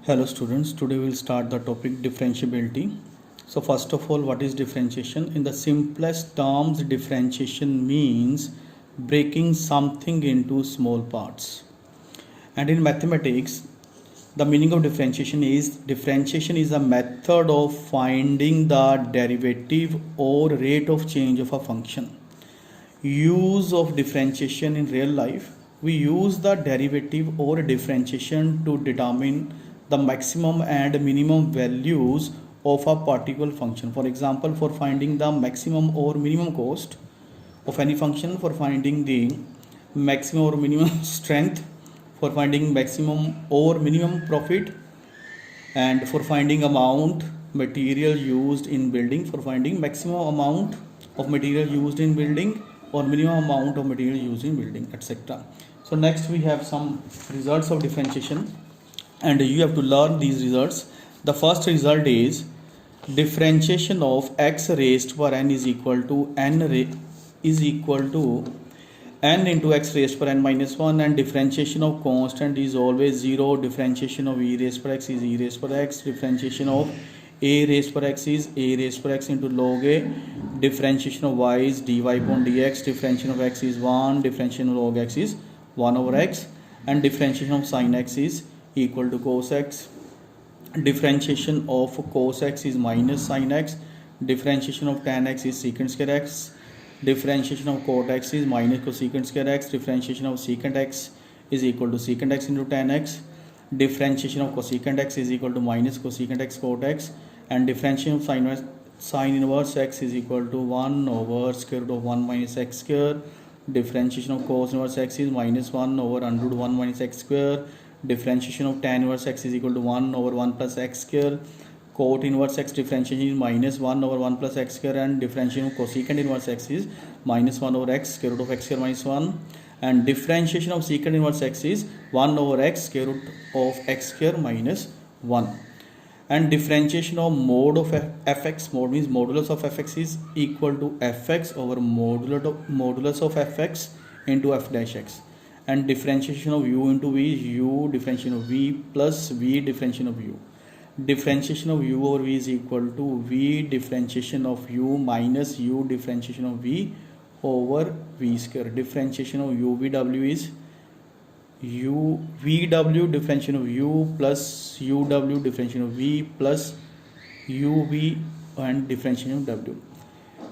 Hello students, today we will start the topic differentiability. So first of all, what is differentiation? In the simplest terms, differentiation means breaking something into small parts. And in mathematics, the meaning of differentiation is a method of finding the derivative or rate of change of a function. Use of differentiation in real life, we use the derivative or differentiation to determine the maximum and minimum values of a particular function. For example, for finding the maximum or minimum cost of any function, for finding the maximum or minimum strength, for finding maximum or minimum profit, and for finding amount material used in building, for finding maximum amount of material used in building or minimum amount of material used in building, etc. So next we have some results of differentiation and you have to learn these results. The first result is differentiation of x raised power n is equal to n into x raised power n minus 1, and differentiation of constant is always 0. Differentiation of e raised power x is e raised power x. Differentiation of a raised power x is a raised power x into log a. Differentiation of y is dy upon dx. Differentiation of x is 1. Differentiation of log x is 1 over x, and differentiation of sin x is equal to cos x. Differentiation of cos x is minus sin x. Differentiation of tan x is secant square x. Differentiation of cot x is minus cosecant square x. Differentiation of secant x is equal to secant x into tan x. Differentiation of cosecant x is equal to minus cosecant x cot x, and differentiation of sin inverse x is equal to 1 over square root of 1 minus x square. Differentiation of cos inverse x is minus 1 over under root 1 minus x square. Differentiation of tan inverse x is equal to 1 over 1 plus x square. Cot inverse x differentiation is minus 1 over 1 plus x square, and differentiation of cosecant inverse x is minus 1 over x square root of x square minus 1, and differentiation of secant inverse x is 1 over x square root of x square minus 1, and differentiation of mode of fx, mode means modulus of fx, is equal to fx over modulus of fx into f dash x, and differentiation of u into v is u differentiation of v plus v differentiation of u. Differentiation of u over v is equal to v differentiation of u minus u differentiation of v over v square. Differentiation of uvw is u vw differentiation of u plus uw differentiation of v plus uv and differentiation of w.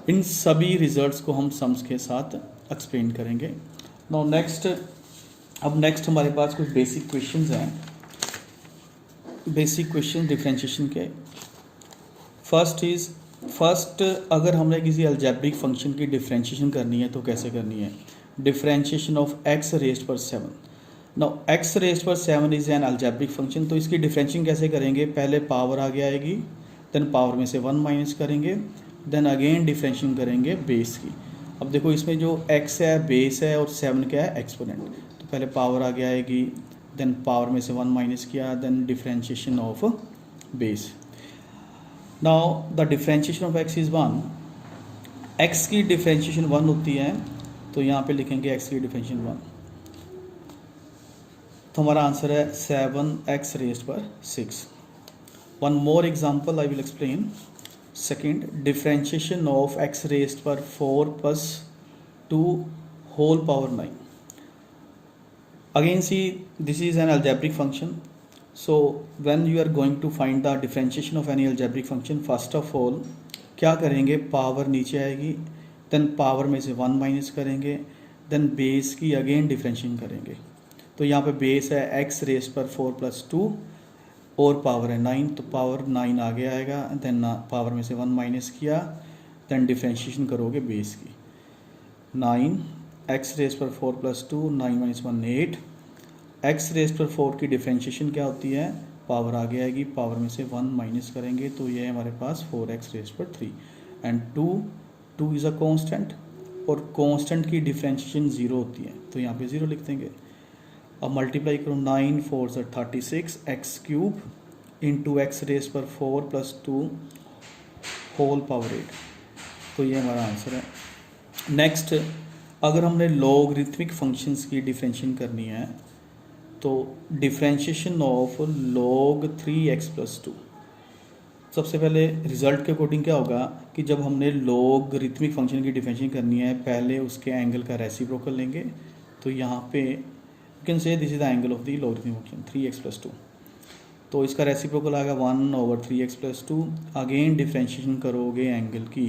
इन सभी results को हम sums के साथ explain करेंगे. Now next हमारे पास कुछ basic questions हैं. Basic question differentiation के. फर्स्ट अगर हमने किसी अलजेब्रिक फंक्शन की डिफरेंशिएशन करनी है तो कैसे करनी है. डिफरेंशिएशन ऑफ x रेज्ड पर 7. नाउ x रेज्ड पर 7 इज एन अलजेब्रिक फंक्शन. तो इसकी डिफरेंशिएशन कैसे करेंगे. पहले पावर आगे आएगी, देन पावर में से 1 माइनस करेंगे, देन अगेन डिफरेंशिएशन करेंगे बेस की. अब देखो इसमें जो x है बेस है और 7 क्या है एक्सपोनेंट. तो पहले पावर आगे आएगी, देन पावर में से 1 माइनस किया, then differentiation of base. Now the differentiation of x is 1. x की डिफरेंशिएशन 1 होती है, तो यहाँ पे लिखेंगे x की डिफरेंशिएशन 1. तो हमारा आंसर है 7x रेज्ड पर 6. One more example I will explain. Second, differentiation of x raised पर 4 plus 2 whole power 9. Again see, this is an algebraic function. So when you are going to find the differentiation of any algebraic function, first of all क्या करेंगे, power नीचे आएगी, then power में से 1 minus करेंगे, then base की again differentiation करेंगे. तो यहाँ पे बेस है x रेज्ड पर 4 प्लस 2 और पावर है 9, तो पावर 9 आगे आएगा, देन पावर में से 1 माइनस किया, देन डिफरेंशिएशन करोगे बेस की. 9 x रेज पर 4 प्लस 2, 9 माइनस 1 8. x रेज पर 4 की डिफरेंशिएशन क्या होती है, पावर आगे आएगी, पावर में से 1 माइनस करेंगे, तो ये है हमारे पास 4x रेज पर 3. एंड 2 इज़ अ कांस्टेंट, और कांस्टेंट की डिफरेंशिएशन 0 होती है, तो यहाँ पे 0 लिख देंगे. अब मल्टीप्लाई करो, 9 4 से 36 x cube into x raise पर 4 प्लस 2 होल पावर 8. तो ये हमारा आंसर है. नेक्स्ट, अगर हमने लॉगरिथमिक फंक्शंस की डिफरेंशिएशन करनी है तो differentiation of log 3x plus 2, सबसे पहले रिजल्ट के अकॉर्डिंग क्या होगा कि जब हमने लॉगरिथमिक फंक्शन की डिफरेंशिएशन करनी है पहले उसके एंगल का रेसिप्रोकल लेंगे। तो यहाँ पे you can say this is the angle of the logarithmic function 3x plus 2, तो इसका रेसिप्रोकल आएगा 1/3x प्लस 2। अगेन डिफरेंशिएशन करोगे एंगल की,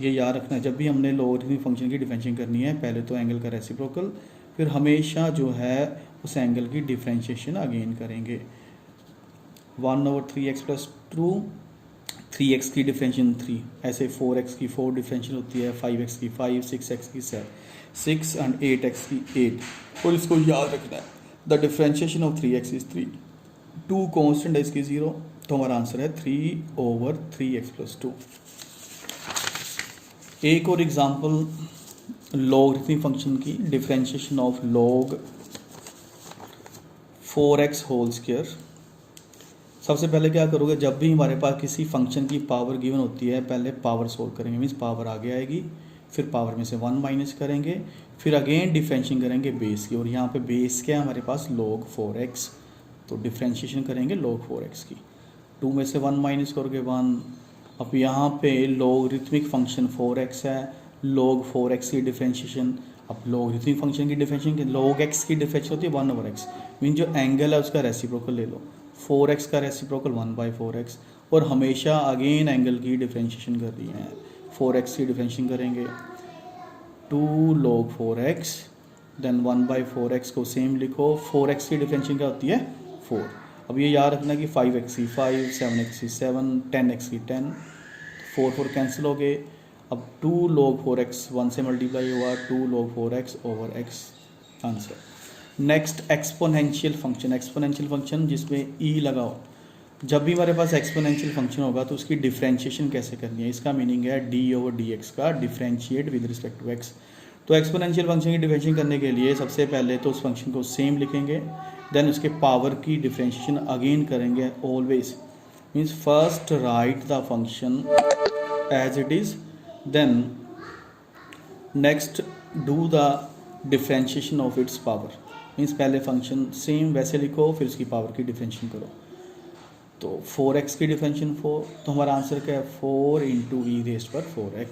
ये याद रखना है जब भी हमने लॉगरिथमिक फंक्शन की डिफरेंशिएशन करनी है पहले तो एंगल का रेसिप्रोकल, फिर हमेशा जो है उस एंगल की डिफरेंशिएशन अगेन करेंगे। 1/3x प्लस 2, 3x की डिफरेंशिएशन 3, ऐसे 4x की 4 डिफरेंशिएशन होती है, 5x की 5, 6x की 6 एंड 8x की 8। और इसको याद रखना है the differentiation of 3x is 3, 2 constant है इसकी 0, तो हमारा आंसर है 3/3x प्लस 2। एक और एग्जांपल लॉगरिथमिक फंक्शन की differentiation of log 4x whole square. सबसे पहले क्या करोगे, जब भी हमारे पास किसी फंक्शन की पावर गिवन होती है पहले पावर सोल्व करेंगे, मीन्स पावर आगे आएगी, फिर पावर में से 1 माइनस करेंगे, फिर अगेन डिफरेंशिएशन करेंगे बेस की, और यहाँ पे बेस क्या है हमारे पास log 4x, तो डिफरेंशिएशन करेंगे log 4x की, 2 में से 1 माइनस करोगे 1। अब यहाँ पे लॉगरिथमिक फंक्शन 4x है, log 4x की डिफरेंशिएशन, अब लॉगरिथमिक फंक्शन की डिफरेंशिएशन log x की डिफरेंशिएशन होती है 1/x, मीन जो एंगल है उसका रेसिप्रोकल ले लो, 4x का रेसिप्रोकल 1/4x, और हमेशा अगेन एंगल की डिफरेंशिएशन कर रही है, 4x की डिफरेंशिएशन करेंगे 2 log 4x, देन 1/4x को सेम लिखो, 4x की डिफरेंशिएशन क्या होती है 4। अब ये याद रखना कि 5x की 5, 7x की 7, 10x की 10, 4 कैंसिल हो गए। अब 2 log 4x 1 से मल्टीप्लाई हुआ, 2 log 4x over x answer. Next exponential function, exponential function जिसमें e लगाओ, जब भी हमारे पास एक्सपोनेंशियल फंक्शन होगा तो उसकी डिफरेंशिएशन कैसे करनी है, इसका मीनिंग है d/dx का differentiate with respect to x। तो एक्सपोनेंशियल फंक्शन की डिफरेंशिएशन करने के लिए सबसे पहले तो उस फंक्शन को सेम लिखेंगे, देन उसके पावर की डिफरेंशिएशन अगेन करेंगे always, means first write the function as it is, then next do the differentiation of its power, means पहले फंक्शन सेम वैसे लिखो फिर उसकी पावर की डिफरेंशिएशन करो। तो 4x की डिफरेंशिएशन 4, तो हमारा आंसर क्या है 4 × e⁻⁴x।